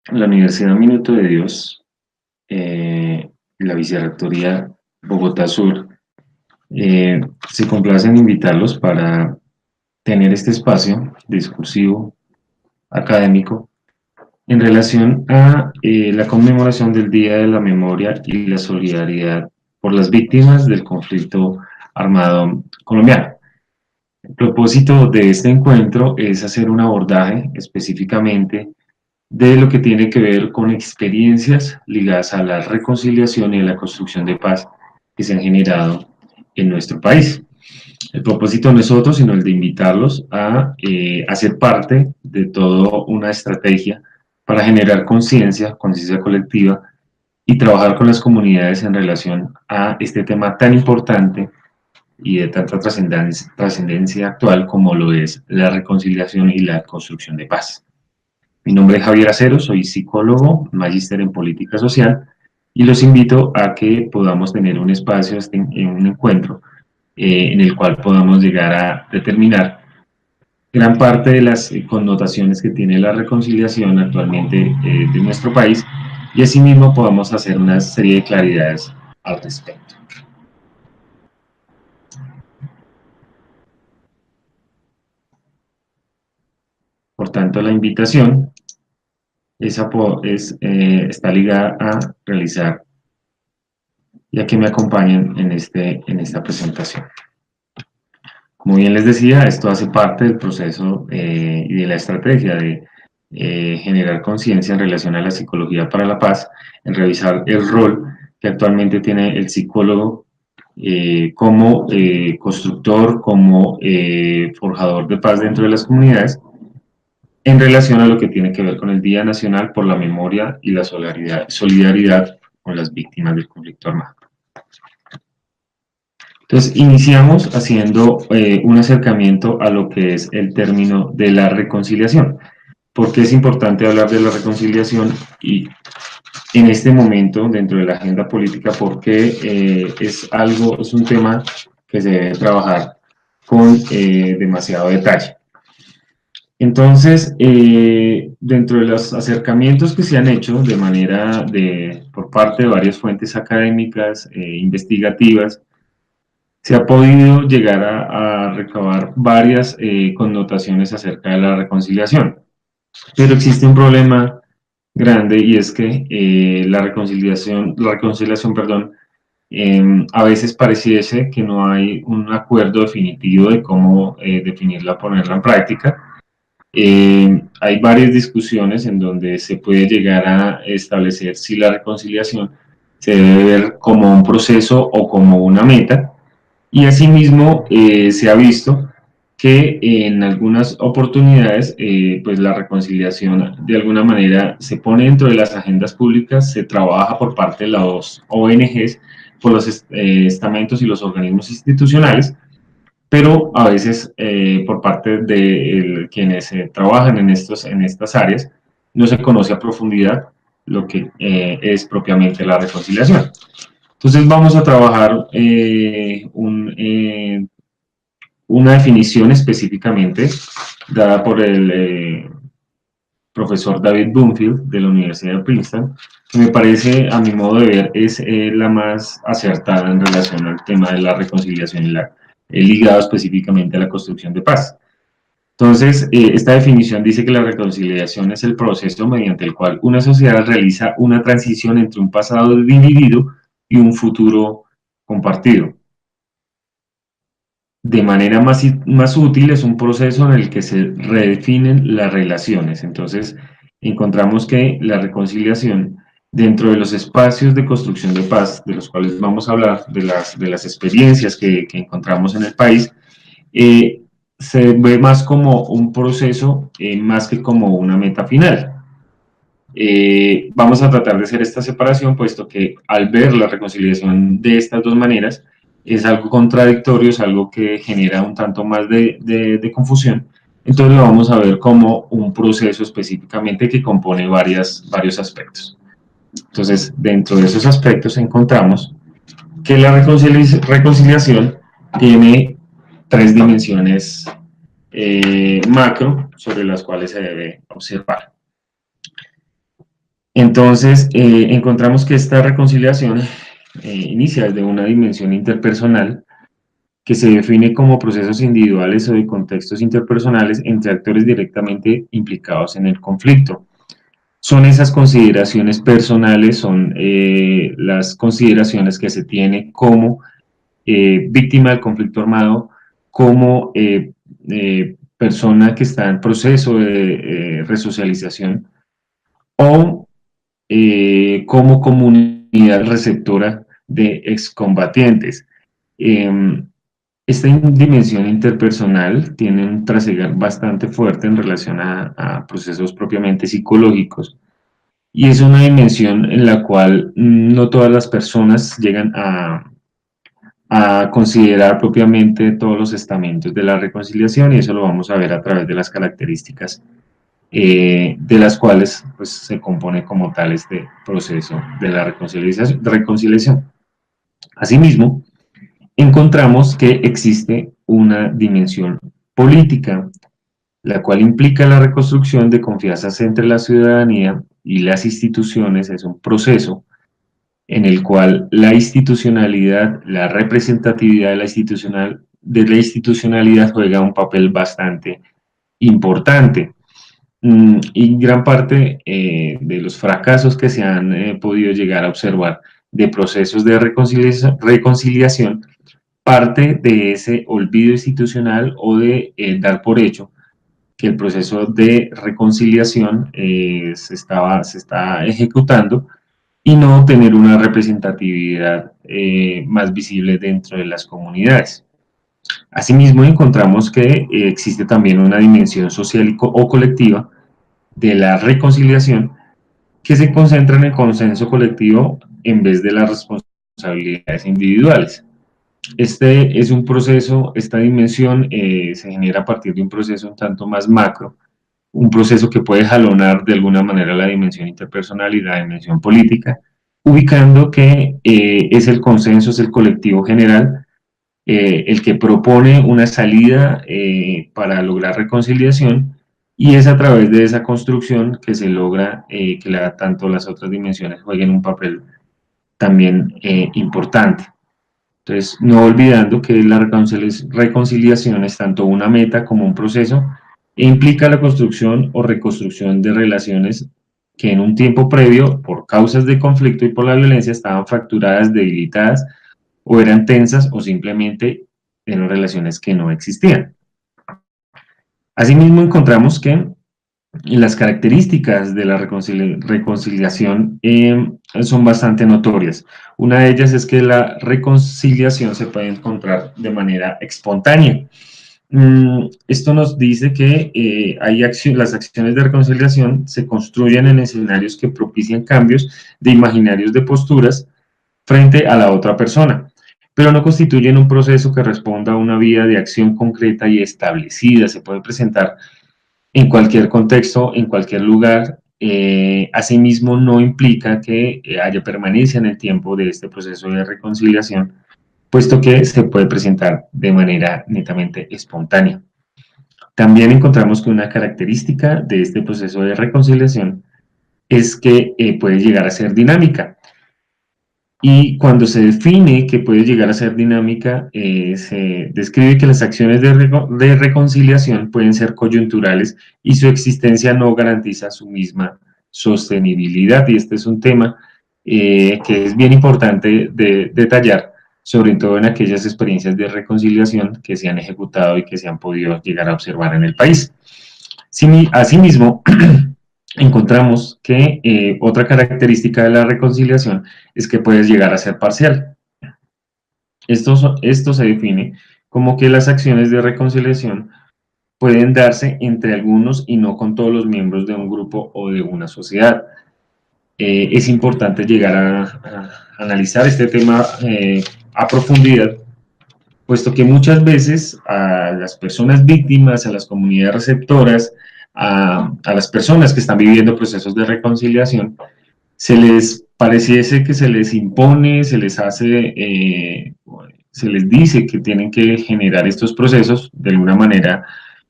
La Universidad Minuto de Dios, la Vicerrectoría Bogotá Sur, se complace en invitarlos para tener este espacio discursivo, académico, en relación a la conmemoración del Día de la Memoria y la Solidaridad por las víctimas del conflicto armado colombiano. El propósito de este encuentro es hacer un abordaje específicamente de lo que tiene que ver con experiencias ligadas a la reconciliación y a la construcción de paz que se han generado en nuestro país. El propósito no es otro, sino el de invitarlos a hacer parte de toda una estrategia para generar conciencia colectiva y trabajar con las comunidades en relación a este tema tan importante y de tanta trascendencia actual como lo es la reconciliación y la construcción de paz. Mi nombre es Javier Acero, soy psicólogo, magíster en política social y los invito a que podamos tener un espacio, un encuentro en el cual podamos llegar a determinar gran parte de las connotaciones que tiene la reconciliación actualmente de nuestro país y asimismo podamos hacer una serie de claridades al respecto. Por tanto, la invitación está ligada a realizar y a que me acompañen en esta presentación. Como bien les decía, esto hace parte del proceso y de la estrategia de generar conciencia en relación a la psicología para la paz, en revisar el rol que actualmente tiene el psicólogo como constructor, como forjador de paz dentro de las comunidades, en relación a lo que tiene que ver con el Día Nacional por la Memoria y la Solidaridad con las víctimas del conflicto armado. Entonces, iniciamos haciendo un acercamiento a lo que es el término de la reconciliación. ¿Por qué es importante hablar de la reconciliación? Y en este momento, dentro de la agenda política, porque es un tema que se debe trabajar con demasiado detalle. Entonces, dentro de los acercamientos que se han hecho por parte de varias fuentes académicas, investigativas, se ha podido llegar a recabar varias connotaciones acerca de la reconciliación. Pero existe un problema grande y es que la reconciliación, perdón, a veces pareciese que no hay un acuerdo definitivo de cómo definirla, ponerla en práctica. Hay varias discusiones en donde se puede llegar a establecer si la reconciliación se debe ver como un proceso o como una meta. Y asimismo se ha visto que en algunas oportunidades pues la reconciliación de alguna manera se pone dentro de las agendas públicas, se trabaja por parte de las ONGs, por los estamentos y los organismos institucionales, pero a veces por parte de quienes trabajan en estas áreas no se conoce a profundidad lo que es propiamente la reconciliación. Entonces vamos a trabajar una definición específicamente dada por el profesor David Bloomfield de la Universidad de Princeton, que me parece, a mi modo de ver, es la más acertada en relación al tema de la reconciliación y ligado específicamente a la construcción de paz. Entonces, esta definición dice que la reconciliación es el proceso mediante el cual una sociedad realiza una transición entre un pasado dividido y un futuro compartido. De manera más útil es un proceso en el que se redefinen las relaciones. Entonces, encontramos que la reconciliación dentro de los espacios de construcción de paz, de los cuales vamos a hablar, de las experiencias que encontramos en el país, se ve más como un proceso, más que como una meta final. Vamos a tratar de hacer esta separación, puesto que al ver la reconciliación de estas dos maneras, es algo contradictorio, es algo que genera un tanto más de confusión. Entonces lo vamos a ver como un proceso específicamente que compone varios aspectos. Entonces, dentro de esos aspectos encontramos que la reconciliación tiene tres dimensiones macro sobre las cuales se debe observar. Entonces, encontramos que esta reconciliación inicia desde una dimensión interpersonal que se define como procesos individuales o de contextos interpersonales entre actores directamente implicados en el conflicto. Son esas consideraciones personales, son las consideraciones que se tiene como víctima del conflicto armado, como persona que está en proceso de resocialización o como comunidad receptora de excombatientes. Eh, Esta dimensión interpersonal tiene un trasegar bastante fuerte en relación a procesos propiamente psicológicos y es una dimensión en la cual no todas las personas llegan a considerar propiamente todos los estamentos de la reconciliación y eso lo vamos a ver a través de las características de las cuales pues, se compone como tal este proceso de la reconciliación. Asimismo, encontramos que existe una dimensión política, la cual implica la reconstrucción de confianzas entre la ciudadanía y las instituciones. Es un proceso en el cual la institucionalidad, la representatividad de la institucionalidad juega un papel bastante importante. Y gran parte de los fracasos que se han podido llegar a observar de procesos de reconciliación parte de ese olvido institucional o de dar por hecho que el proceso de reconciliación se está ejecutando y no tener una representatividad más visible dentro de las comunidades. Asimismo, encontramos que existe también una dimensión social o colectiva de la reconciliación que se concentra en el consenso colectivo en vez de las responsabilidades individuales. Este es un proceso, esta dimensión se genera a partir de un proceso un tanto más macro, un proceso que puede jalonar de alguna manera la dimensión interpersonal y la dimensión política, ubicando que es el consenso, es el colectivo general, el que propone una salida para lograr reconciliación y es a través de esa construcción que se logra que tanto las otras dimensiones jueguen un papel también importante. Entonces, no olvidando que la reconciliación es tanto una meta como un proceso e implica la construcción o reconstrucción de relaciones que en un tiempo previo, por causas de conflicto y por la violencia, estaban fracturadas, debilitadas o eran tensas o simplemente eran relaciones que no existían. Asimismo, encontramos que las características de la reconciliación son bastante notorias. Una de ellas es que la reconciliación se puede encontrar de manera espontánea. Esto nos dice que las acciones de reconciliación se construyen en escenarios que propician cambios de imaginarios de posturas frente a la otra persona, pero no constituyen un proceso que responda a una vía de acción concreta y establecida. Se puede presentar en cualquier contexto, en cualquier lugar. Asimismo, no implica que haya permanencia en el tiempo de este proceso de reconciliación, puesto que se puede presentar de manera netamente espontánea. También encontramos que una característica de este proceso de reconciliación es que puede llegar a ser dinámica. Y cuando se define que puede llegar a ser dinámica, se describe que las acciones de reconciliación pueden ser coyunturales y su existencia no garantiza su misma sostenibilidad. Y este es un tema que es bien importante de detallar, sobre todo en aquellas experiencias de reconciliación que se han ejecutado y que se han podido llegar a observar en el país. Asimismo, encontramos que otra característica de la reconciliación es que puede llegar a ser parcial. Esto se define como que las acciones de reconciliación pueden darse entre algunos y no con todos los miembros de un grupo o de una sociedad. Es importante llegar a analizar este tema a profundidad, puesto que muchas veces a las personas víctimas, a las comunidades receptoras, a las personas que están viviendo procesos de reconciliación, se les pareciese que se les impone, se les dice que tienen que generar estos procesos, de alguna manera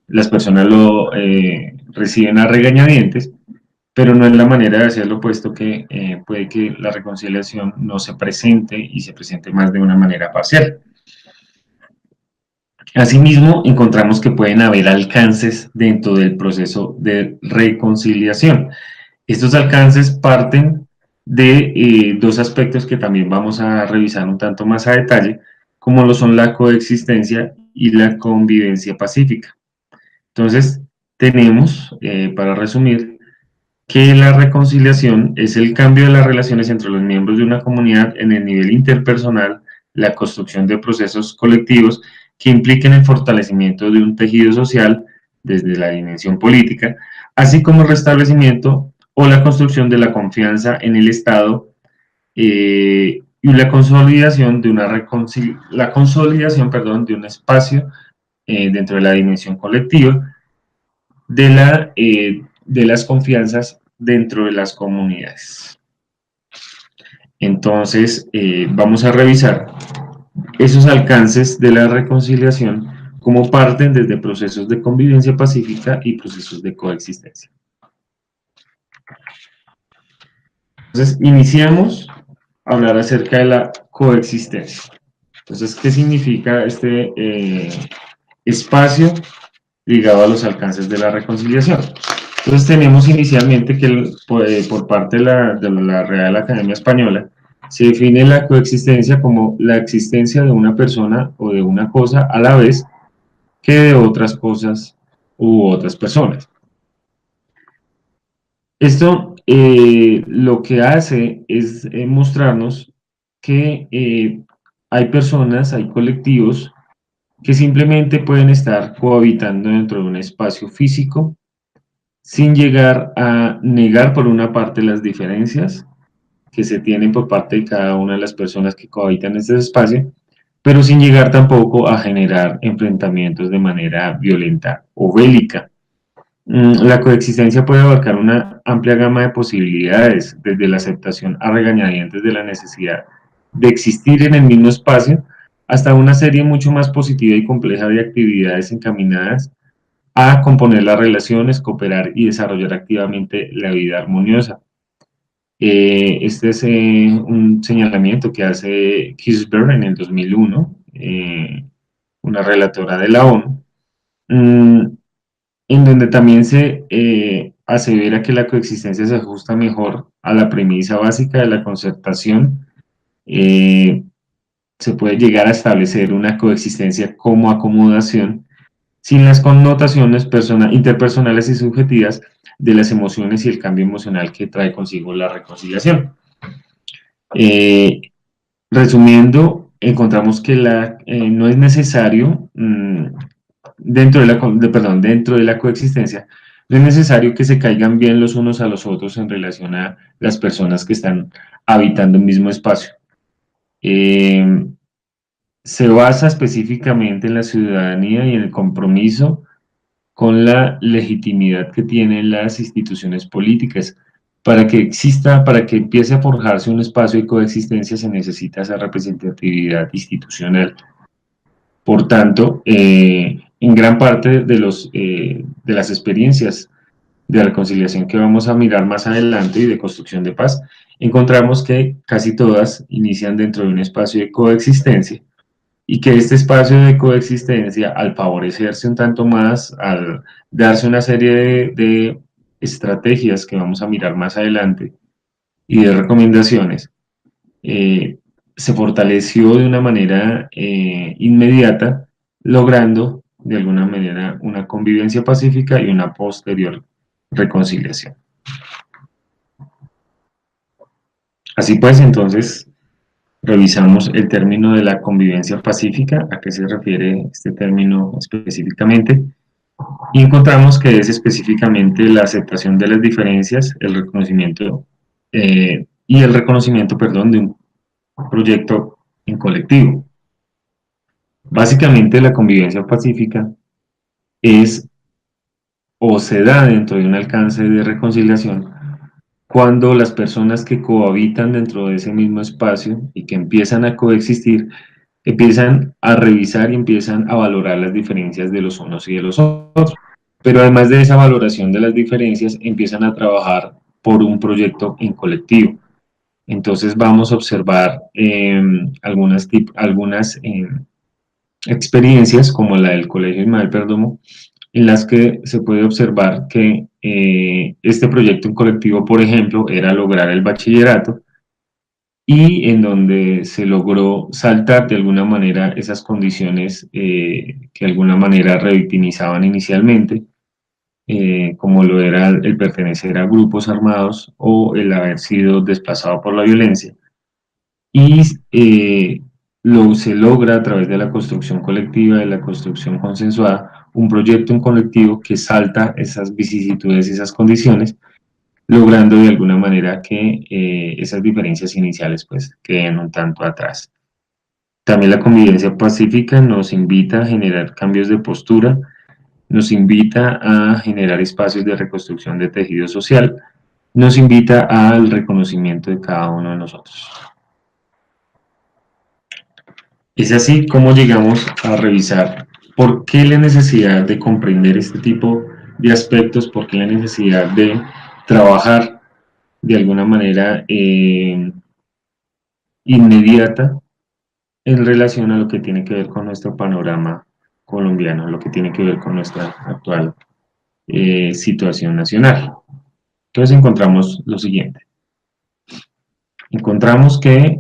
las personas lo reciben a regañadientes, pero no es la manera de hacerlo, puesto que puede que la reconciliación no se presente y se presente más de una manera parcial. Asimismo, encontramos que pueden haber alcances dentro del proceso de reconciliación. Estos alcances parten de dos aspectos que también vamos a revisar un tanto más a detalle, como lo son la coexistencia y la convivencia pacífica. Entonces, tenemos, para resumir, que la reconciliación es el cambio de las relaciones entre los miembros de una comunidad en el nivel interpersonal, la construcción de procesos colectivos que impliquen el fortalecimiento de un tejido social desde la dimensión política, así como el restablecimiento o la construcción de la confianza en el Estado y la consolidación de la consolidación, perdón, de un espacio dentro de la dimensión colectiva de las confianzas dentro de las comunidades. Entonces, vamos a revisar esos alcances de la reconciliación como parten desde procesos de convivencia pacífica y procesos de coexistencia. Entonces, iniciamos a hablar acerca de la coexistencia. Entonces, ¿qué significa este espacio ligado a los alcances de la reconciliación? Entonces tenemos inicialmente que por parte de la Real Academia Española se define la coexistencia como la existencia de una persona o de una cosa a la vez que de otras cosas u otras personas. Esto lo que hace es mostrarnos que hay personas, hay colectivos que simplemente pueden estar cohabitando dentro de un espacio físico sin llegar a negar por una parte las diferencias que se tienen por parte de cada una de las personas que cohabitan este espacio, pero sin llegar tampoco a generar enfrentamientos de manera violenta o bélica. La coexistencia puede abarcar una amplia gama de posibilidades, desde la aceptación a regañadientes de la necesidad de existir en el mismo espacio, hasta una serie mucho más positiva y compleja de actividades encaminadas a componer las relaciones, cooperar y desarrollar activamente la vida armoniosa. Este es un señalamiento que hace Kisber en el 2001, una relatora de la ONU, en donde también se asevera que la coexistencia se ajusta mejor a la premisa básica de la concertación. Se puede llegar a establecer una coexistencia como acomodación sin las connotaciones interpersonales y subjetivas de las emociones y el cambio emocional que trae consigo la reconciliación. Resumiendo, encontramos que no es necesario, dentro de la coexistencia, no es necesario que se caigan bien los unos a los otros en relación a las personas que están habitando un mismo espacio. Se basa específicamente en la ciudadanía y en el compromiso con la legitimidad que tienen las instituciones políticas. Para que exista, para que empiece a forjarse un espacio de coexistencia, se necesita esa representatividad institucional. Por tanto, en gran parte de las experiencias de reconciliación que vamos a mirar más adelante y de construcción de paz, encontramos que casi todas inician dentro de un espacio de coexistencia, y que este espacio de coexistencia, al favorecerse un tanto más, al darse una serie de estrategias que vamos a mirar más adelante y de recomendaciones, se fortaleció de una manera inmediata, logrando de alguna manera una convivencia pacífica y una posterior reconciliación. Así pues, entonces, revisamos el término de la convivencia pacífica, a qué se refiere este término específicamente, y encontramos que es específicamente la aceptación de las diferencias, el reconocimiento perdón, de un proyecto en colectivo. Básicamente la convivencia pacífica es o se da dentro de un alcance de reconciliación cuando las personas que cohabitan dentro de ese mismo espacio y que empiezan a coexistir, empiezan a revisar y empiezan a valorar las diferencias de los unos y de los otros. Pero además de esa valoración de las diferencias, empiezan a trabajar por un proyecto en colectivo. Entonces vamos a observar algunas experiencias como la del Colegio Ismael Perdomo, en las que se puede observar que este proyecto en colectivo, por ejemplo, era lograr el bachillerato, y en donde se logró saltar de alguna manera esas condiciones que de alguna manera revictimizaban inicialmente, como lo era el pertenecer a grupos armados o el haber sido desplazado por la violencia, y se logra a través de la construcción colectiva, de la construcción consensuada, un proyecto en colectivo que salta esas vicisitudes y esas condiciones, logrando de alguna manera que esas diferencias iniciales pues queden un tanto atrás. También la convivencia pacífica nos invita a generar cambios de postura, nos invita a generar espacios de reconstrucción de tejido social, nos invita al reconocimiento de cada uno de nosotros. Es así como llegamos a revisar por qué la necesidad de comprender este tipo de aspectos, por qué la necesidad de trabajar de alguna manera inmediata en relación a lo que tiene que ver con nuestro panorama colombiano, lo que tiene que ver con nuestra actual situación nacional. Entonces encontramos lo siguiente. Encontramos que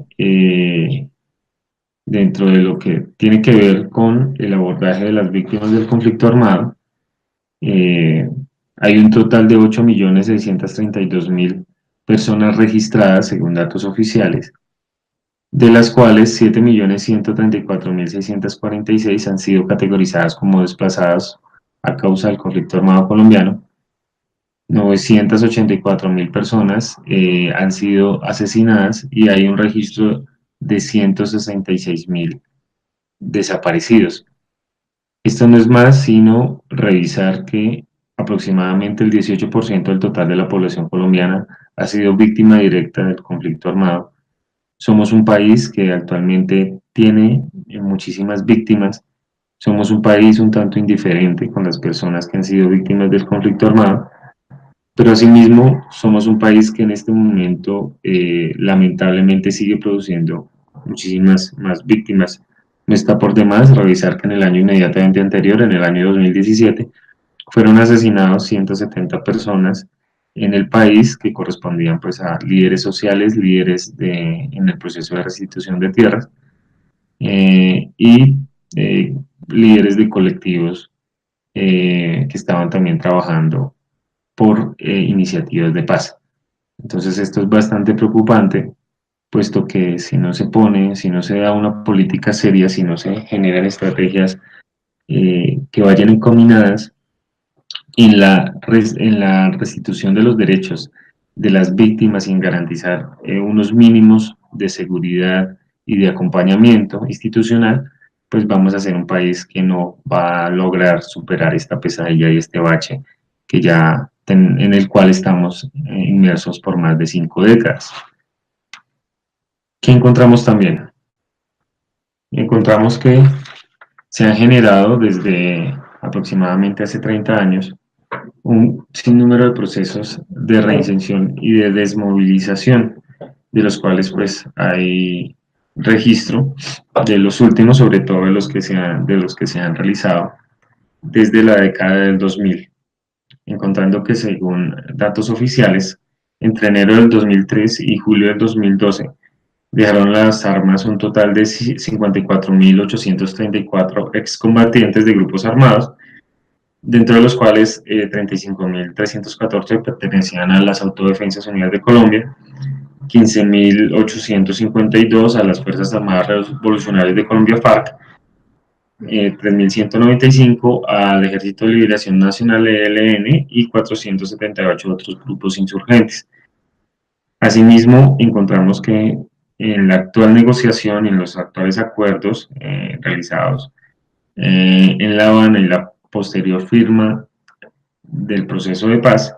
dentro de lo que tiene que ver con el abordaje de las víctimas del conflicto armado, hay un total de 8.632.000 personas registradas según datos oficiales, de las cuales 7.134.646 han sido categorizadas como desplazadas a causa del conflicto armado colombiano. 984.000 personas han sido asesinadas y hay un registro de 166.000 desaparecidos. Esto no es más sino revisar que aproximadamente el 18% del total de la población colombiana ha sido víctima directa del conflicto armado. Somos un país que actualmente tiene muchísimas víctimas. Somos un país un tanto indiferente con las personas que han sido víctimas del conflicto armado, pero asimismo somos un país que en este momento lamentablemente sigue produciendo muchísimas más víctimas. No está por demás revisar que en el año inmediatamente anterior, en el año 2017, fueron asesinados 170 personas en el país que correspondían pues a líderes sociales, líderes en el proceso de restitución de tierras y líderes de colectivos que estaban también trabajando por iniciativas de paz. Entonces esto es bastante preocupante, puesto que si no se pone, si no se da una política seria, si no se generan estrategias que vayan encaminadas en la restitución de los derechos de las víctimas y en garantizar unos mínimos de seguridad y de acompañamiento institucional, pues vamos a ser un país que no va a lograr superar esta pesadilla y este bache que en el cual estamos inmersos por más de 5 décadas. ¿Qué encontramos también? Encontramos que se han generado desde aproximadamente hace 30 años un sinnúmero de procesos de reinserción y de desmovilización, de los cuales pues hay registro de los últimos, sobre todo de los que se han realizado desde la década del 2000, encontrando que según datos oficiales, entre enero del 2003 y julio del 2012, dejaron las armas un total de 54.834 excombatientes de grupos armados, dentro de los cuales 35.314 pertenecían a las Autodefensas Unidas de Colombia, 15.852 a las Fuerzas Armadas Revolucionarias de Colombia, FARC, 3.195 al Ejército de Liberación Nacional, ELN, y 478 otros grupos insurgentes. Asimismo, encontramos que en la actual negociación, en los actuales acuerdos realizados en La Habana y la posterior firma del proceso de paz,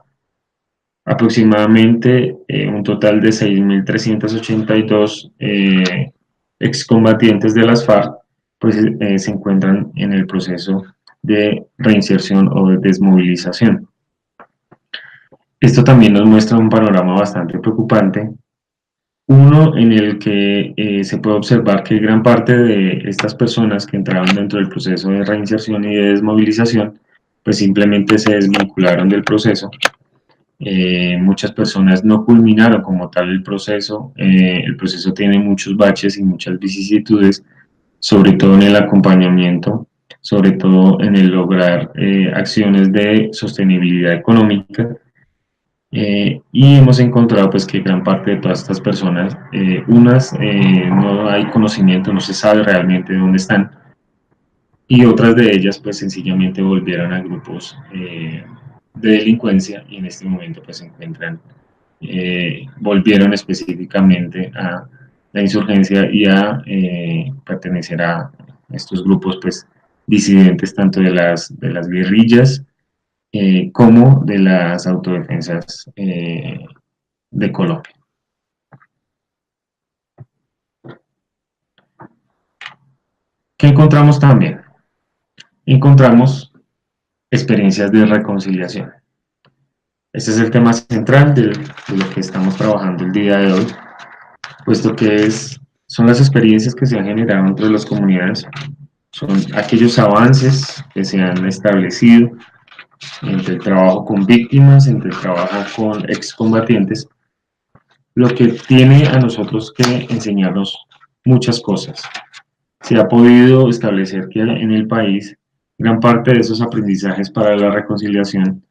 aproximadamente un total de 6.382 excombatientes de las FARC pues, se encuentran en el proceso de reinserción o de desmovilización. Esto también nos muestra un panorama bastante preocupante, uno en el que se puede observar que gran parte de estas personas que entraron dentro del proceso de reinserción y de desmovilización, pues simplemente se desvincularon del proceso. Muchas personas no culminaron como tal el proceso tiene muchos baches y muchas vicisitudes, sobre todo en el acompañamiento, sobre todo en el lograr acciones de sostenibilidad económica. Y hemos encontrado pues que gran parte de todas estas personas, no hay conocimiento, no se sabe realmente dónde están, y otras de ellas pues sencillamente volvieron a grupos de delincuencia y en este momento pues se encuentran, volvieron específicamente a la insurgencia y a pertenecer a estos grupos pues disidentes tanto de las guerrillas como de las autodefensas de Colombia. ¿Qué encontramos también? Encontramos experiencias de reconciliación. Este es el tema central de lo que estamos trabajando el día de hoy, puesto que son las experiencias que se han generado entre las comunidades, son aquellos avances que se han establecido entre el trabajo con víctimas, entre el trabajo con excombatientes, lo que tiene a nosotros que enseñarnos muchas cosas. Se ha podido establecer que en el país gran parte de esos aprendizajes para la reconciliación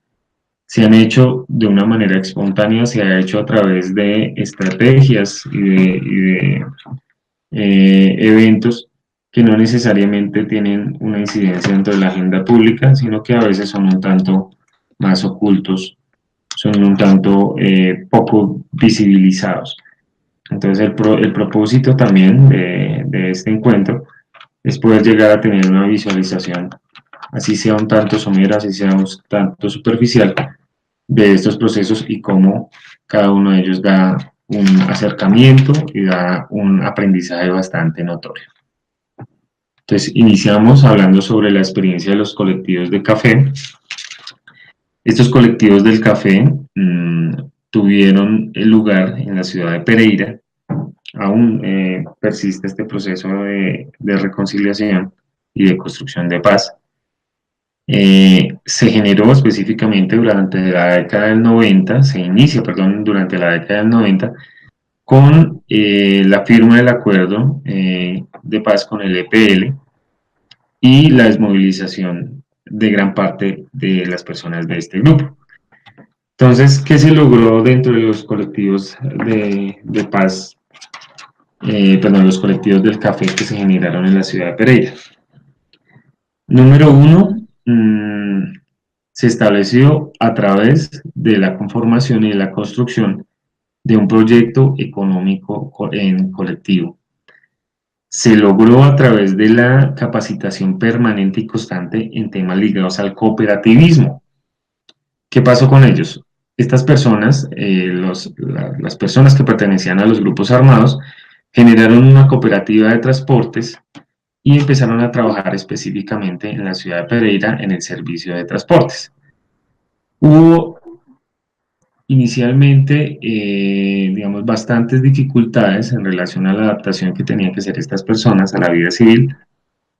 se han hecho de una manera espontánea, se ha hecho a través de estrategias y de eventos que no necesariamente tienen una incidencia dentro de la agenda pública, sino que a veces son un tanto más ocultos, son un tanto poco visibilizados. Entonces el propósito también de este encuentro es poder llegar a tener una visualización, así sea un tanto somera, así sea un tanto superficial, de estos procesos y cómo cada uno de ellos da un acercamiento y da un aprendizaje bastante notorio. Entonces, iniciamos hablando sobre la experiencia de los colectivos de café. Estos colectivos del café tuvieron lugar en la ciudad de Pereira. Aún persiste este proceso de reconciliación y de construcción de paz. Se generó específicamente durante la década del 90, se inicia, perdón, durante la década del 90, con la firma del acuerdo de paz con el EPL y la desmovilización de gran parte de las personas de este grupo. Entonces, ¿qué se logró dentro de los colectivos de paz, los colectivos del café que se generaron en la ciudad de Pereira? Número uno, se estableció a través de la conformación y de la construcción de un proyecto económico en colectivo. Se logró a través de la capacitación permanente y constante en temas ligados al cooperativismo. ¿Qué pasó con ellos? Estas personas, las personas que pertenecían a los grupos armados, generaron una cooperativa de transportes y empezaron a trabajar específicamente en la ciudad de Pereira en el servicio de transportes. Hubo inicialmente, digamos, bastantes dificultades en relación a la adaptación que tenían que hacer estas personas a la vida civil,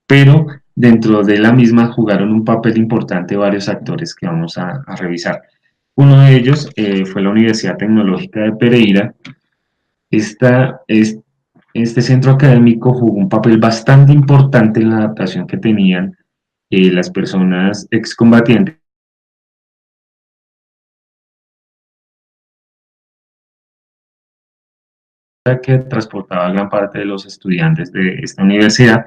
pero dentro de la misma jugaron un papel importante varios actores que vamos a revisar. Uno de ellos fue la Universidad Tecnológica de Pereira. Este centro académico jugó un papel bastante importante en la adaptación que tenían las personas excombatientes que transportaba gran parte de los estudiantes de esta universidad.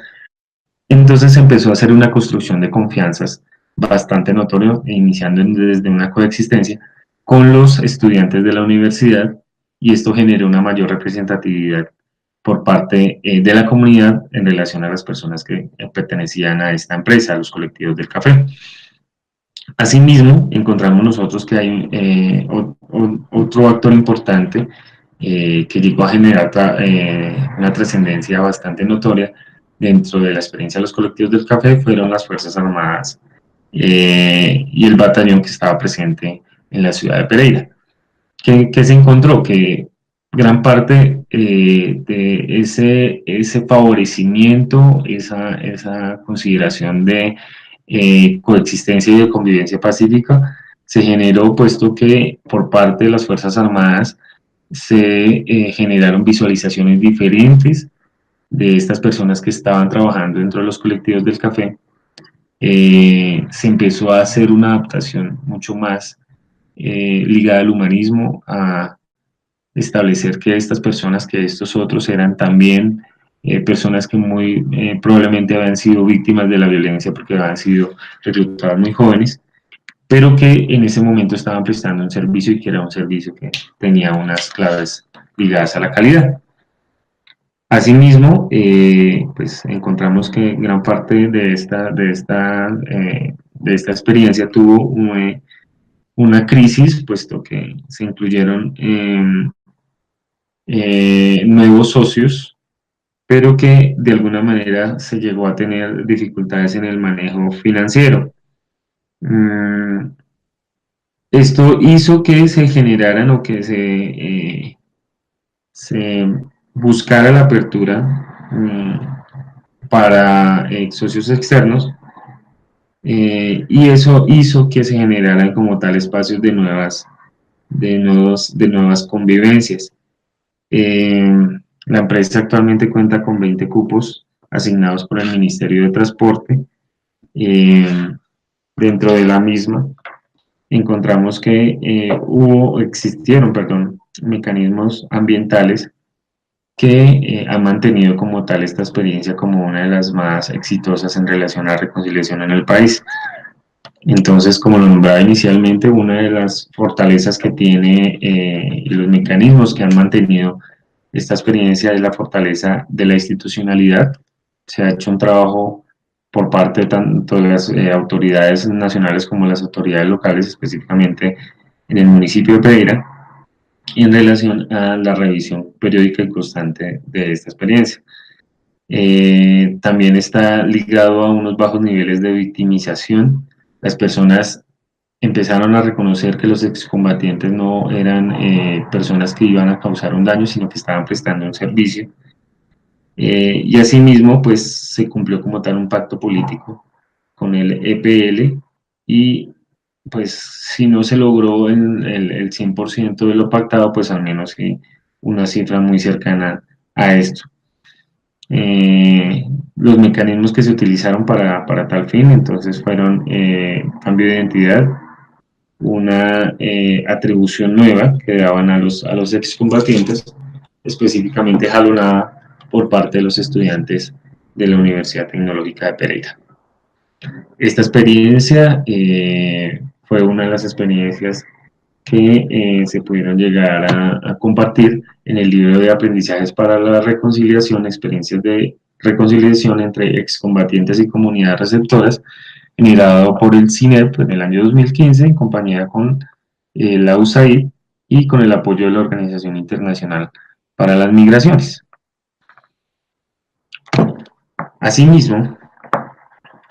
Entonces se empezó a hacer una construcción de confianzas bastante notorio, iniciando desde una coexistencia con los estudiantes de la universidad, y esto generó una mayor representatividad por parte de la comunidad en relación a las personas que pertenecían a esta empresa, a los colectivos del café. Asimismo, encontramos nosotros que hay otro actor importante que llegó a generar una trascendencia bastante notoria dentro de la experiencia de los colectivos del café, fueron las Fuerzas Armadas y el batallón que estaba presente en la ciudad de Pereira. ¿Qué se encontró? Que gran parte de ese favorecimiento, esa consideración de coexistencia y de convivencia pacífica se generó puesto que por parte de las Fuerzas Armadas se generaron visualizaciones diferentes de estas personas que estaban trabajando dentro de los colectivos del café. Se empezó a hacer una adaptación mucho más ligada al humanismo, a establecer que estas personas, que estos otros eran también personas que muy probablemente habían sido víctimas de la violencia porque habían sido reclutadas muy jóvenes, pero que en ese momento estaban prestando un servicio y que era un servicio que tenía unas claves ligadas a la calidad. Asimismo, pues encontramos que gran parte de esta experiencia tuvo una crisis, puesto que se incluyeron nuevos socios, pero que de alguna manera se llegó a tener dificultades en el manejo financiero. Mm, Esto hizo que se generaran o que se buscara la apertura para socios externos, y eso hizo que se generaran como tal espacios de nuevas convivencias. La empresa actualmente cuenta con 20 cupos asignados por el Ministerio de Transporte. Eh, Dentro de la misma encontramos que existieron, perdón, mecanismos ambientales que han mantenido como tal esta experiencia como una de las más exitosas en relación a la reconciliación en el país. Entonces, como lo nombraba inicialmente, una de las fortalezas que tiene y los mecanismos que han mantenido esta experiencia es la fortaleza de la institucionalidad. Se ha hecho un trabajo por parte tanto de las autoridades nacionales como las autoridades locales, específicamente en el municipio de Pereira, en relación a la revisión periódica y constante de esta experiencia. También está ligado a unos bajos niveles de victimización. Las personas empezaron a reconocer que los excombatientes no eran personas que iban a causar un daño, sino que estaban prestando un servicio. Y asimismo, pues se cumplió como tal un pacto político con el EPL y pues si no se logró el 100% de lo pactado, pues al menos sí una cifra muy cercana a esto. Los mecanismos que se utilizaron para tal fin, entonces fueron cambio de identidad, una atribución nueva que daban a los excombatientes, específicamente jalonada por parte de los estudiantes de la Universidad Tecnológica de Pereira. Esta experiencia fue una de las experiencias que se pudieron llegar a compartir en el libro de aprendizajes para la reconciliación, experiencias de reconciliación entre excombatientes y comunidades receptoras, generado por el CINEP en el año 2015 en compañía con la USAID y con el apoyo de la Organización Internacional para las Migraciones. Asimismo,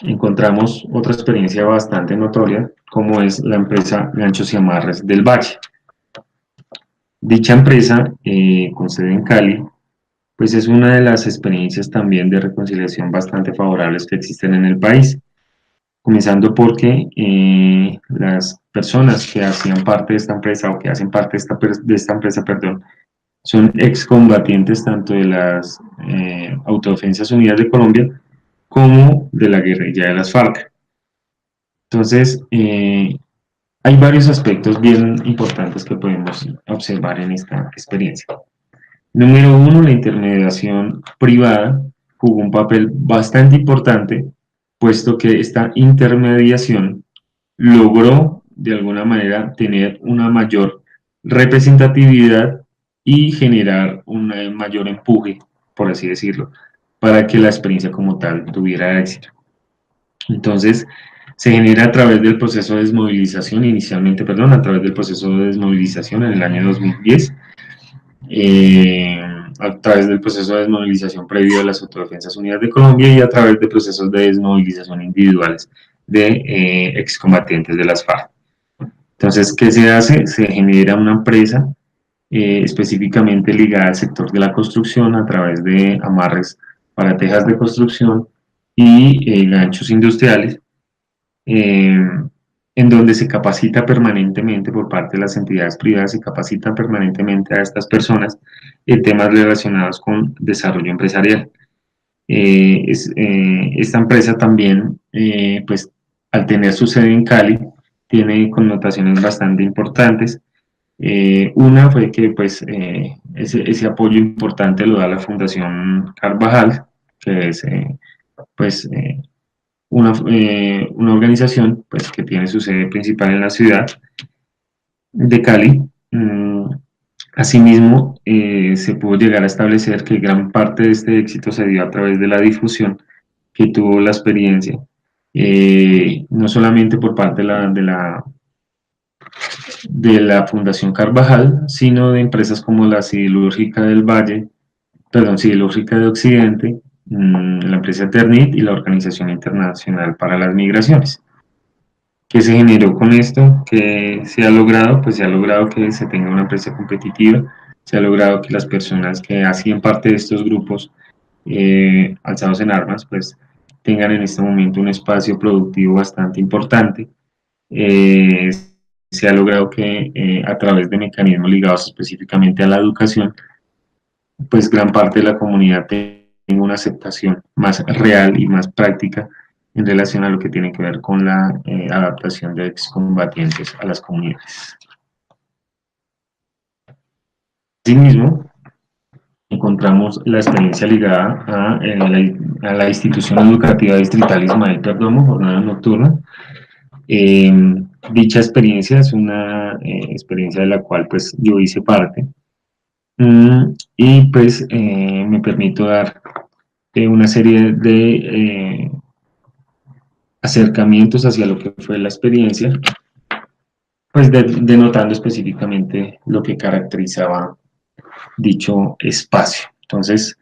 encontramos otra experiencia bastante notoria, como es la empresa Ganchos y Amarres del Valle. Dicha empresa, con sede en Cali, pues es una de las experiencias también de reconciliación bastante favorables que existen en el país, comenzando porque las personas que hacían parte de esta empresa o que hacen parte de esta empresa, perdón, son excombatientes tanto de las Autodefensas Unidas de Colombia como de la guerrilla de las FARC. Entonces, hay varios aspectos bien importantes que podemos observar en esta experiencia. Número uno, la intermediación privada jugó un papel bastante importante, puesto que esta intermediación logró de alguna manera tener una mayor representatividad y generar un mayor empuje, por así decirlo, para que la experiencia como tal tuviera éxito. Entonces, se genera a través del proceso de desmovilización, inicialmente, perdón, a través del proceso de desmovilización en el año 2010, a través del proceso de desmovilización previo de las Autodefensas Unidas de Colombia y a través de procesos de desmovilización individuales de excombatientes de las FARC. Entonces, ¿qué se hace? Se genera una empresa específicamente ligada al sector de la construcción a través de amarres para tejas de construcción y ganchos industriales, eh, en donde se capacita permanentemente por parte de las entidades privadas, se capacita permanentemente a estas personas en temas relacionados con desarrollo empresarial. Esta empresa también, pues al tener su sede en Cali, tiene connotaciones bastante importantes. Una fue que pues ese apoyo importante lo da la Fundación Carvajal, que es pues una organización pues, que tiene su sede principal en la ciudad de Cali. Asimismo, se pudo llegar a establecer que gran parte de este éxito se dio a través de la difusión que tuvo la experiencia, no solamente por parte de la Fundación Carvajal, sino de empresas como la Siderúrgica del Valle, perdón, Siderúrgica de Occidente, la empresa Ternit y la Organización Internacional para las Migraciones. ¿Qué se generó con esto? ¿Qué se ha logrado? Pues se ha logrado que se tenga una empresa competitiva, se ha logrado que las personas que hacían parte de estos grupos alzados en armas, pues tengan en este momento un espacio productivo bastante importante. Eh, Se ha logrado que a través de mecanismos ligados específicamente a la educación, pues gran parte de la comunidad tenga una aceptación más real y más práctica en relación a lo que tiene que ver con la adaptación de excombatientes a las comunidades. Asimismo, encontramos la experiencia ligada a la institución educativa distrital Ismael Perdomo, jornada nocturna. Eh, Dicha experiencia es una experiencia de la cual pues yo hice parte. Y pues me permito dar una serie de acercamientos hacia lo que fue la experiencia, pues denotando específicamente lo que caracterizaba dicho espacio. Entonces,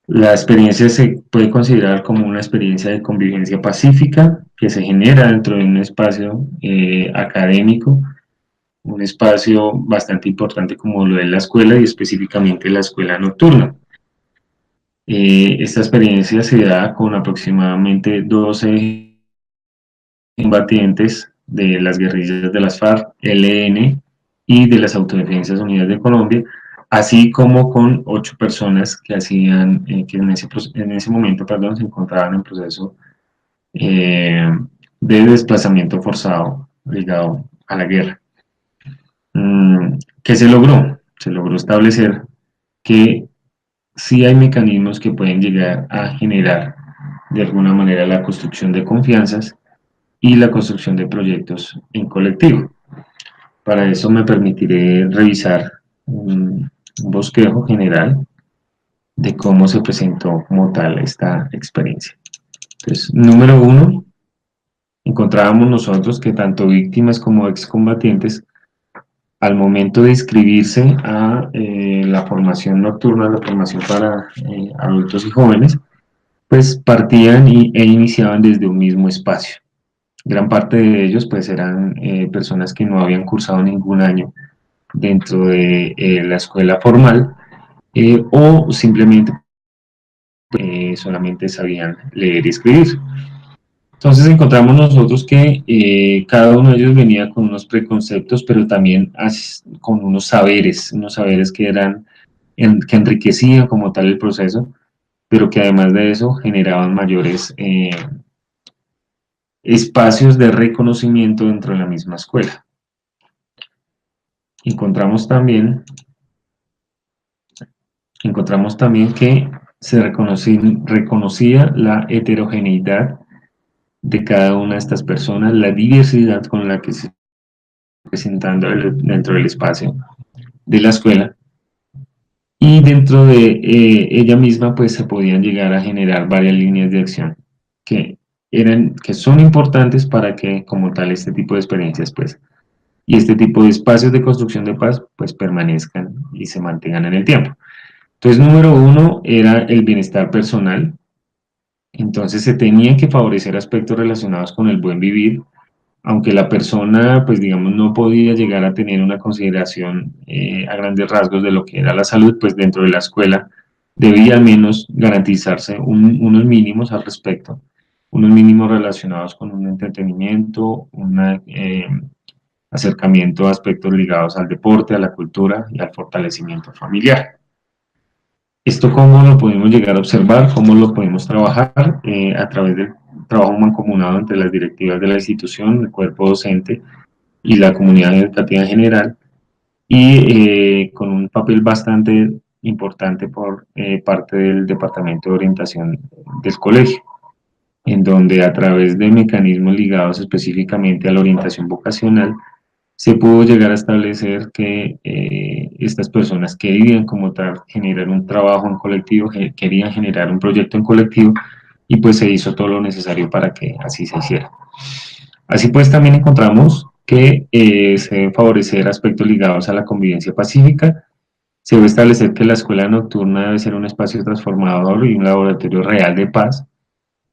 la experiencia se puede considerar como una experiencia de convivencia pacífica que se genera dentro de un espacio académico, un espacio bastante importante como lo es la escuela y específicamente la escuela nocturna. Esta experiencia se da con aproximadamente 12 combatientes de las guerrillas de las FARC, ELN y de las Autodefensas Unidas de Colombia, así como con 8 personas que hacían, que en ese momento, perdón, se encontraban en proceso eh, de desplazamiento forzado ligado a la guerra. ¿Qué se logró? Se logró establecer que sí hay mecanismos que pueden llegar a generar de alguna manera la construcción de confianzas y la construcción de proyectos en colectivo. Para eso me permitiré revisar un bosquejo general de cómo se presentó como tal esta experiencia. Entonces, número uno, encontrábamos nosotros que tanto víctimas como excombatientes, al momento de inscribirse a la formación nocturna, la formación para adultos y jóvenes, pues partían e iniciaban desde un mismo espacio. Gran parte de ellos pues eran personas que no habían cursado ningún año dentro de la escuela formal o simplemente solamente sabían leer y escribir. Entonces encontramos nosotros que cada uno de ellos venía con unos preconceptos, pero también con unos saberes que eran que enriquecían como tal el proceso, pero que además de eso generaban mayores espacios de reconocimiento dentro de la misma escuela. Encontramos también que se reconocía la heterogeneidad de cada una de estas personas, la diversidad con la que se está presentando dentro del espacio de la escuela, y dentro de ella misma pues se podían llegar a generar varias líneas de acción que son importantes para que como tal este tipo de experiencias pues y este tipo de espacios de construcción de paz pues permanezcan y se mantengan en el tiempo. Entonces, número uno era el bienestar personal. Entonces se tenían que favorecer aspectos relacionados con el buen vivir, aunque la persona, pues digamos, no podía llegar a tener una consideración a grandes rasgos de lo que era la salud, pues dentro de la escuela debía al menos garantizarse unos mínimos al respecto, unos mínimos relacionados con un entretenimiento, un acercamiento a aspectos ligados al deporte, a la cultura y al fortalecimiento familiar. Esto cómo lo podemos llegar a observar, cómo lo podemos trabajar a través del trabajo mancomunado entre las directivas de la institución, el cuerpo docente y la comunidad educativa en general, y con un papel bastante importante por parte del Departamento de Orientación del colegio, en donde a través de mecanismos ligados específicamente a la orientación vocacional, se pudo llegar a establecer que estas personas querían como tal generar un trabajo en colectivo, querían generar un proyecto en colectivo, y pues se hizo todo lo necesario para que así se hiciera. Así pues también encontramos que se deben favorecer aspectos ligados a la convivencia pacífica, se debe establecer que la escuela nocturna debe ser un espacio transformador y un laboratorio real de paz,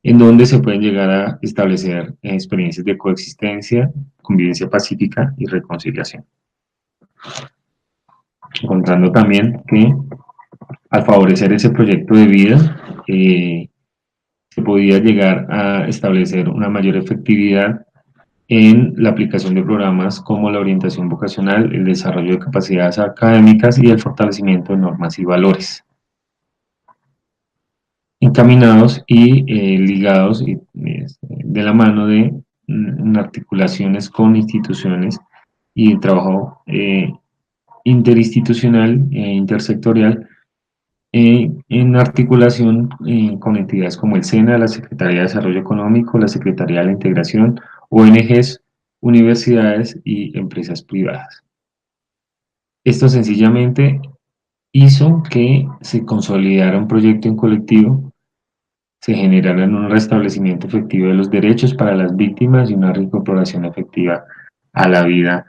en donde se pueden llegar a establecer experiencias de coexistencia, convivencia pacífica y reconciliación. Encontrando también que al favorecer ese proyecto de vida, se podía llegar a establecer una mayor efectividad en la aplicación de programas como la orientación vocacional, el desarrollo de capacidades académicas y el fortalecimiento de normas y valores, encaminados y ligados de la mano de articulaciones con instituciones y de trabajo interinstitucional e intersectorial en articulación con entidades como el SENA, la Secretaría de Desarrollo Económico, la Secretaría de la Integración, ONGs, universidades y empresas privadas. Esto sencillamente hizo que se consolidara un proyecto en colectivo, se generara un restablecimiento efectivo de los derechos para las víctimas y una reincorporación efectiva a la vida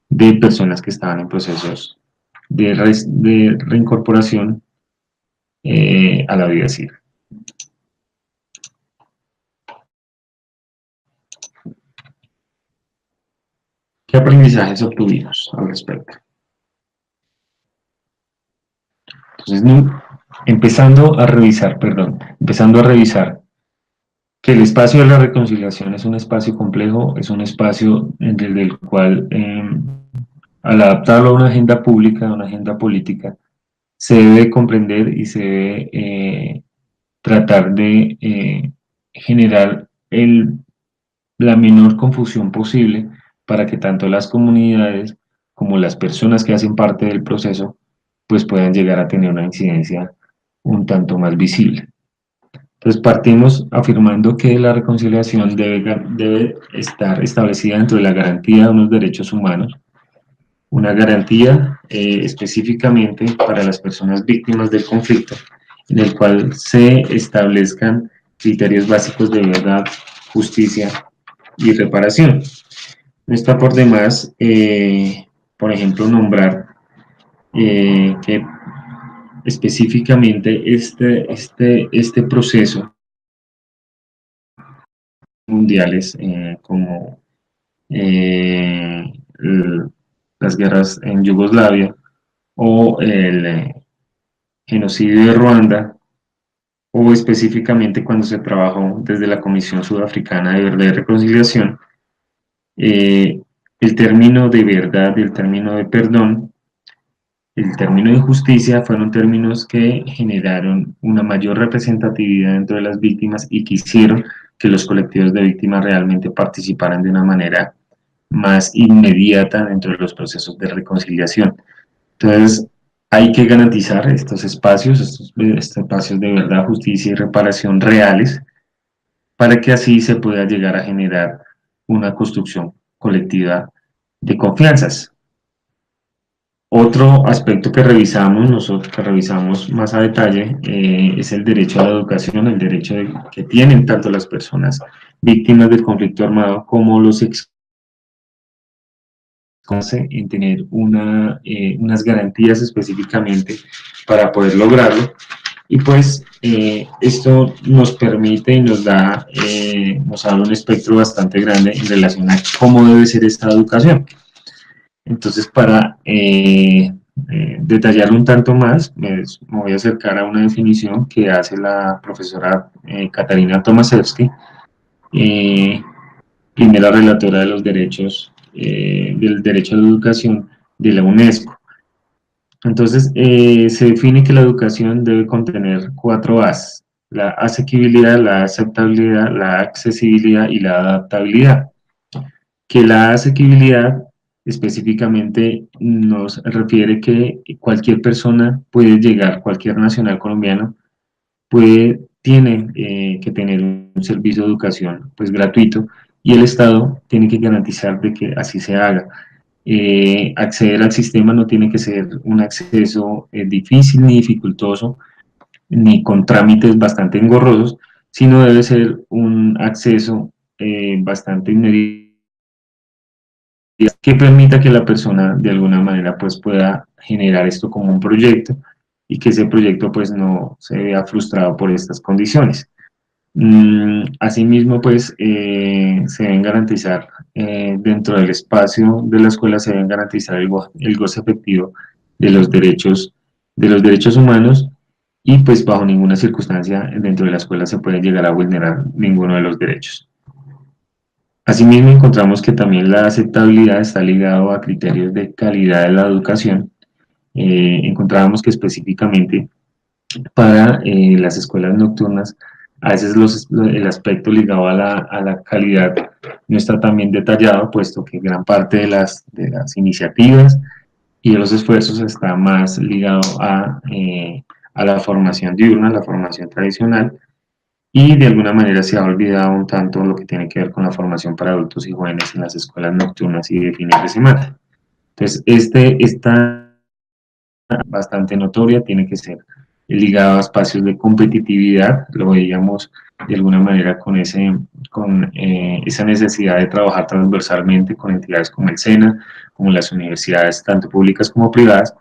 de personas que estaban en procesos de reincorporación a la vida civil. ¿Qué aprendizajes obtuvimos al respecto? Entonces, empezando a revisar que el espacio de la reconciliación es un espacio complejo, es un espacio desde el cual, al adaptarlo a una agenda pública, a una agenda política, se debe comprender y se debe tratar de generar la menor confusión posible para que tanto las comunidades como las personas que hacen parte del proceso pues puedan llegar a tener una incidencia un tanto más visible. Entonces partimos afirmando que la reconciliación debe estar establecida dentro de la garantía de unos derechos humanos, una garantía específicamente para las personas víctimas del conflicto, en el cual se establezcan criterios básicos de verdad, justicia y reparación. No está por demás, por ejemplo, nombrar que específicamente este proceso mundiales como eh, las guerras en Yugoslavia o el genocidio de Ruanda, o específicamente cuando se trabajó desde la Comisión Sudafricana de Verdad y Reconciliación, el término de verdad y el término de perdón, el término de justicia fueron términos que generaron una mayor representatividad dentro de las víctimas y que hicieron que los colectivos de víctimas realmente participaran de una manera más inmediata dentro de los procesos de reconciliación. Entonces, hay que garantizar estos espacios de verdad, justicia y reparación reales para que así se pueda llegar a generar una construcción colectiva de confianzas. Otro aspecto que revisamos más a detalle, es el derecho a la educación, el derecho que tienen tanto las personas víctimas del conflicto armado como los en tener unas garantías específicamente para poder lograrlo, Y pues esto nos permite y nos da, nos abre un espectro bastante grande en relación a cómo debe ser esta educación. Entonces, para detallarlo un tanto más, me voy a acercar a una definición que hace la profesora Katarina Tomaszewski, eh, primera relatora de los derechos, del derecho a la educación de la UNESCO. Entonces, se define que la educación debe contener 4 A's: la asequibilidad, la aceptabilidad, la accesibilidad y la adaptabilidad. Que la asequibilidad específicamente nos refiere que cualquier persona puede llegar, cualquier nacional colombiano tiene que tener un servicio de educación pues gratuito, y el Estado tiene que garantizar de que así se haga. Acceder al sistema no tiene que ser un acceso difícil ni dificultoso, ni con trámites bastante engorrosos, sino debe ser un acceso bastante inmediato, que permita que la persona de alguna manera pues pueda generar esto como un proyecto, y que ese proyecto pues no se vea frustrado por estas condiciones. Asimismo, pues se deben garantizar dentro del espacio de la escuela, se deben garantizar el goce efectivo de los derechos humanos, y pues bajo ninguna circunstancia dentro de la escuela se puede llegar a vulnerar ninguno de los derechos. Asimismo, encontramos que también la aceptabilidad está ligado a criterios de calidad de la educación. Encontrábamos que específicamente para las escuelas nocturnas, a veces el aspecto ligado a la calidad no está tan bien detallado, puesto que gran parte de las iniciativas y de los esfuerzos está más ligado a la formación diurna, la formación tradicional, y de alguna manera se ha olvidado un tanto lo que tiene que ver con la formación para adultos y jóvenes en las escuelas nocturnas y de fines de semana. Entonces, esta bastante notoria tiene que ser ligado a espacios de competitividad, lo veíamos de alguna manera con esa necesidad de trabajar transversalmente con entidades como el SENA, como las universidades, tanto públicas como privadas,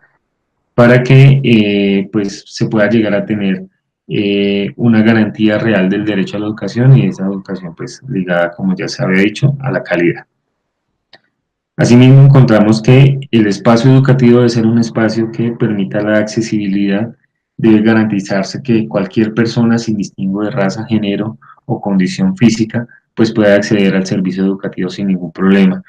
para que pues se pueda llegar a tener una garantía real del derecho a la educación, y esa educación pues ligada, como ya se había dicho, a la calidad. Asimismo, encontramos que el espacio educativo debe ser un espacio que permita la accesibilidad. Debe garantizarse que cualquier persona, sin distingo de raza, género o condición física, pues pueda acceder al servicio educativo sin ningún problema.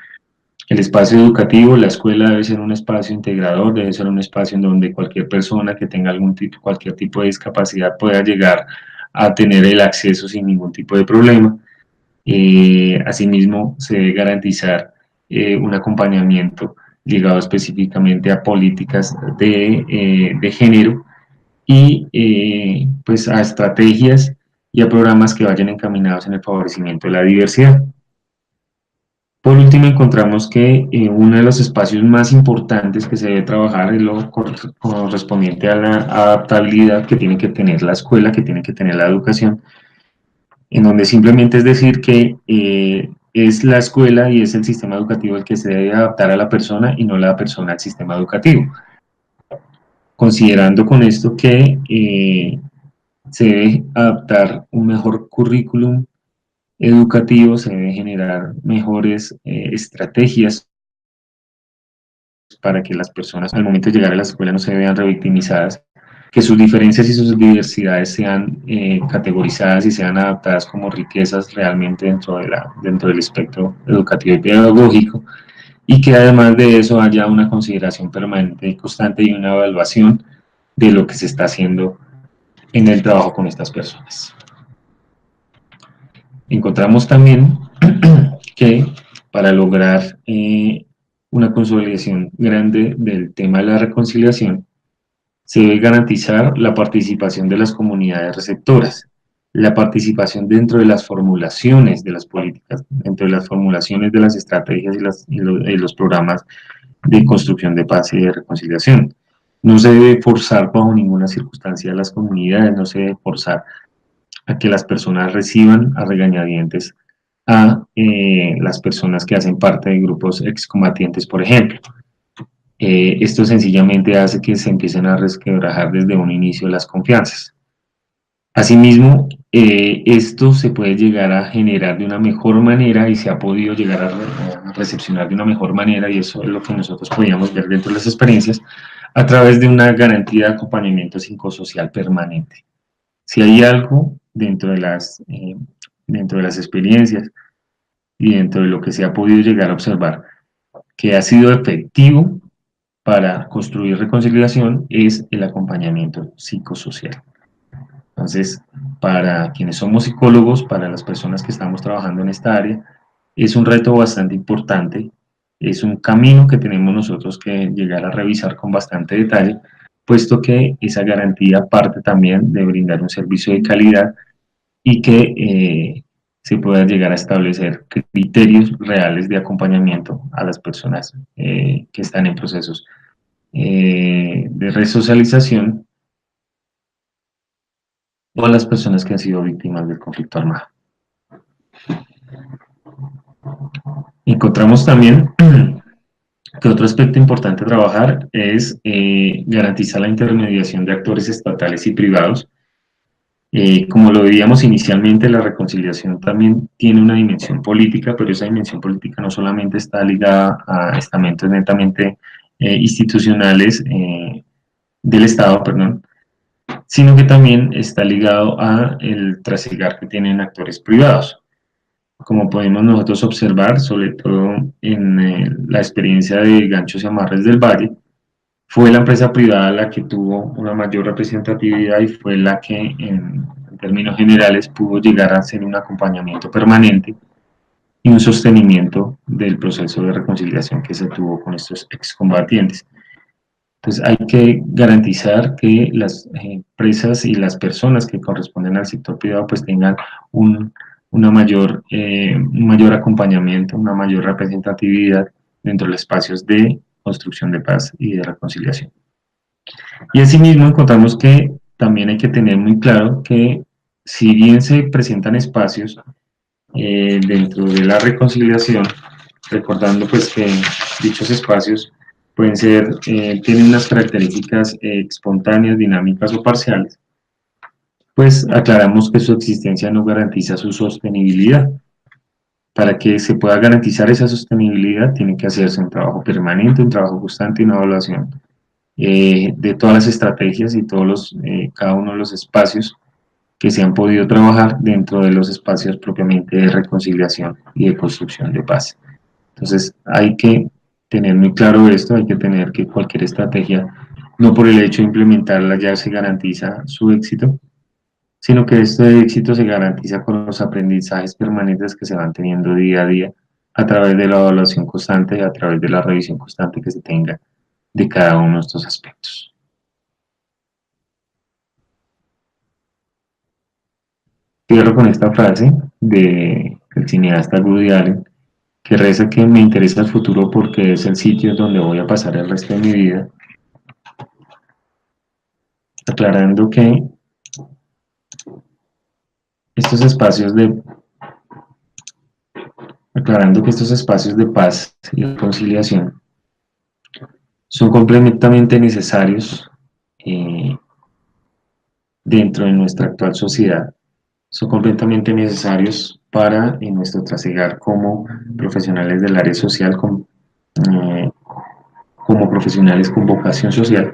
El espacio educativo, la escuela, debe ser un espacio integrador, debe ser un espacio en donde cualquier persona que tenga cualquier tipo de discapacidad pueda llegar a tener el acceso sin ningún tipo de problema. Asimismo, se debe garantizar un acompañamiento ligado específicamente a políticas de género, y pues a estrategias y a programas que vayan encaminados en el favorecimiento de la diversidad. Por último, encontramos que uno de los espacios más importantes que se debe trabajar es lo correspondiente a la adaptabilidad que tiene que tener la escuela, que tiene que tener la educación, en donde simplemente es decir que es la escuela y es el sistema educativo el que se debe adaptar a la persona y no la persona al sistema educativo, considerando con esto que se debe adaptar un mejor currículum educativo, se debe generar mejores estrategias para que las personas al momento de llegar a la escuela no se vean revictimizadas, que sus diferencias y sus diversidades sean categorizadas y sean adaptadas como riquezas realmente dentro del espectro educativo y pedagógico, y que además de eso haya una consideración permanente y constante y una evaluación de lo que se está haciendo en el trabajo con estas personas. Encontramos también que para lograr una consolidación grande del tema de la reconciliación, se debe garantizar la participación de las comunidades receptoras, la participación dentro de las formulaciones de las políticas, dentro de las formulaciones de las estrategias y los programas de construcción de paz y de reconciliación. No se debe forzar bajo ninguna circunstancia a las comunidades, no se debe forzar a que las personas reciban a regañadientes a las personas que hacen parte de grupos excombatientes, por ejemplo. Esto sencillamente hace que se empiecen a resquebrajar desde un inicio las confianzas. Asimismo, esto se puede llegar a generar de una mejor manera y se ha podido llegar a recepcionar de una mejor manera, y eso es lo que nosotros podíamos ver dentro de las experiencias, a través de una garantía de acompañamiento psicosocial permanente. Si hay algo dentro de las experiencias y dentro de lo que se ha podido llegar a observar que ha sido efectivo para construir reconciliación, es el acompañamiento psicosocial. Entonces, para quienes somos psicólogos, para las personas que estamos trabajando en esta área, es un reto bastante importante, es un camino que tenemos nosotros que llegar a revisar con bastante detalle, puesto que esa garantía parte también de brindar un servicio de calidad y que se pueda llegar a establecer criterios reales de acompañamiento a las personas que están en procesos de resocialización o a las personas que han sido víctimas del conflicto armado. Encontramos también que otro aspecto importante a trabajar es garantizar la intermediación de actores estatales y privados. Como lo veíamos inicialmente, la reconciliación también tiene una dimensión política, pero esa dimensión política no solamente está ligada a estamentos netamente institucionales del Estado, perdón, sino que también está ligado a el trasigar que tienen actores privados. Como podemos nosotros observar, sobre todo en la experiencia de Ganchos y Amarres del Valle, fue la empresa privada la que tuvo una mayor representatividad y fue la que en términos generales pudo llegar a hacer un acompañamiento permanente y un sostenimiento del proceso de reconciliación que se tuvo con estos excombatientes. Entonces hay que garantizar que las empresas y las personas que corresponden al sector privado pues tengan un, un mayor acompañamiento, una mayor representatividad dentro de los espacios de construcción de paz y de reconciliación. Y asimismo encontramos que también hay que tener muy claro que si bien se presentan espacios dentro de la reconciliación, recordando pues que dichos espacios pueden ser, tienen unas características espontáneas, dinámicas o parciales, pues aclaramos que su existencia no garantiza su sostenibilidad. Para que se pueda garantizar esa sostenibilidad tiene que hacerse un trabajo permanente, un trabajo constante y una evaluación de todas las estrategias y cada uno de los espacios que se han podido trabajar dentro de los espacios propiamente de reconciliación y de construcción de paz. Entonces hay que tener muy claro esto, hay que tener que cualquier estrategia, no por el hecho de implementarla ya se garantiza su éxito, sino que este éxito se garantiza con los aprendizajes permanentes que se van teniendo día a día a través de la evaluación constante y a través de la revisión constante que se tenga de cada uno de estos aspectos. Cierro con esta frase del cineasta Woody Allen, que reza que me interesa el futuro porque es el sitio donde voy a pasar el resto de mi vida, aclarando que estos espacios de, aclarando que estos espacios de paz y reconciliación son completamente necesarios eh, dentro de nuestra actual sociedad, son completamente necesarios para nuestro trasegar como profesionales del área social, eh, como profesionales con vocación social,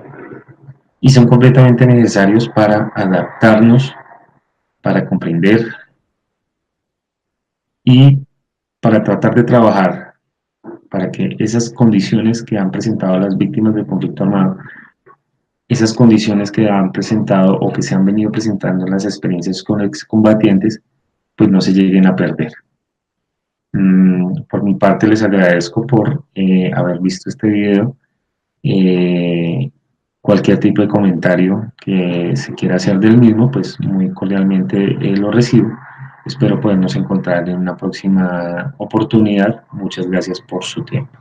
y son completamente necesarios para adaptarnos, para comprender y para tratar de trabajar para que esas condiciones que han presentado las víctimas del conflicto armado, esas condiciones que han presentado o que se han venido presentando en las experiencias con excombatientes, pues no se lleguen a perder. Por mi parte les agradezco por haber visto este video. Cualquier tipo de comentario que se quiera hacer del mismo, pues muy cordialmente lo recibo. Espero podernos encontrar en una próxima oportunidad. Muchas gracias por su tiempo.